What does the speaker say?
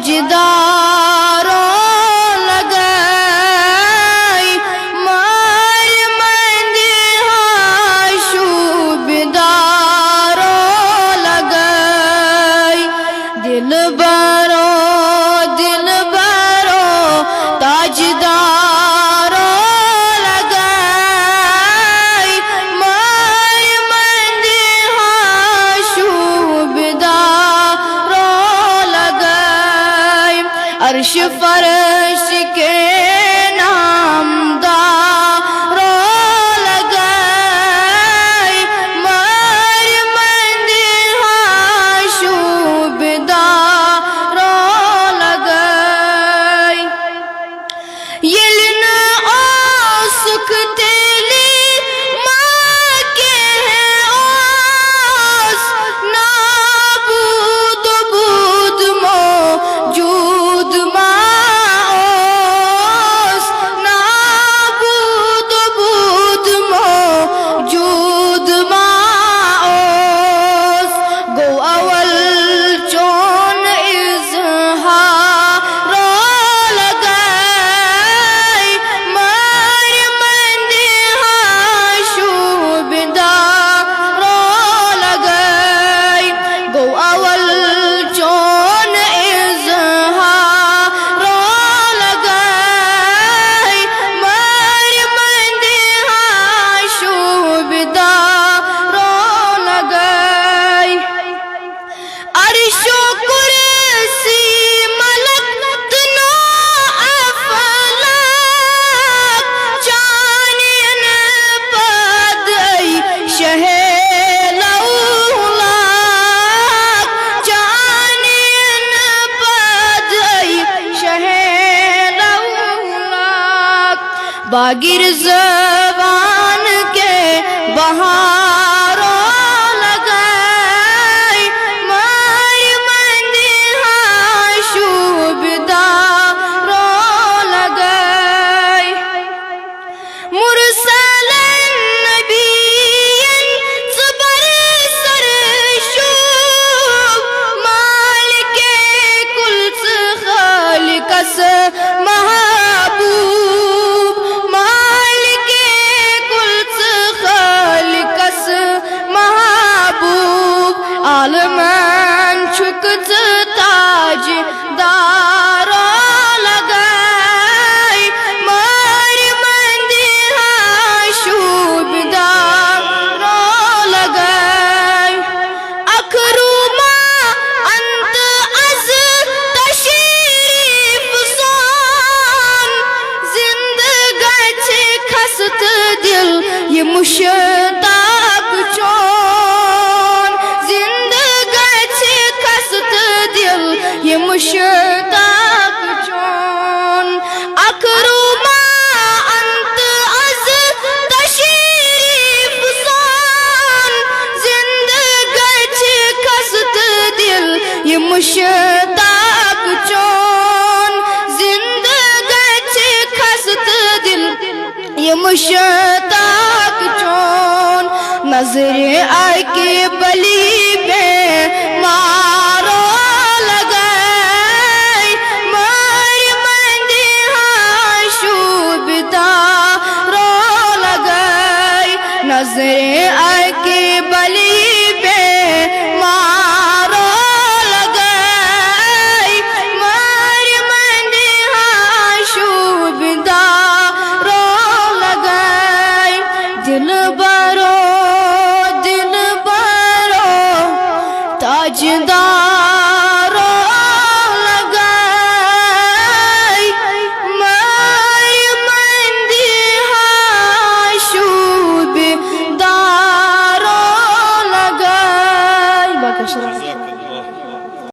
تاجداروں لگائی مار مندہاں شوبداروں لگائی دل برو تاجداروں لگائی مار مندہاں شوبداروں لگائی عرش فرش کے نامداروں لگائی مار مندہاں شوبداروں لگائی یلن او سکھ تیلی ماں کے اوس نابود بود موجود ماں اوس نابود بود موجود ماں اوس گو اول چون اظہاروں لگائی مار مندہاں شوبداروں لگائی گو اول چون اظہاروں لگائی مار مندہاں شوبداروں لگائی عرش و کرسی ملک تنو افلاک چانین پد ای شہ لولاک چانین پد ای شہ لولاک باگر زبان کے بہاروں لگائی مار مندہاں شوبداروں لگائی مرسل نبیین زبر سر شوب مالک کل خالقس محبوب مالک کل خالقس محبوب عالمان چھکت تاج داروں لگائی مار مندہاں شوبداروں لگائی اکروما انت از تشریف سان زند گچھ کھست دل یہ مشتاق چون زند گچھ کھست دل یہ مشتاق چون اکروما انت از تشریف سان زند گچھ کھست دل یہ مشتاق چون زند گچھ کھست دل یہ مشتاق چون نظر آئی کے بلی پہ ماروں لگائی مار مندہاں شوبداروں لگائی نظر آئی کے بلی پہ ماروں لگائی مار مندہاں شوبداروں لگائی دل برو تاجدار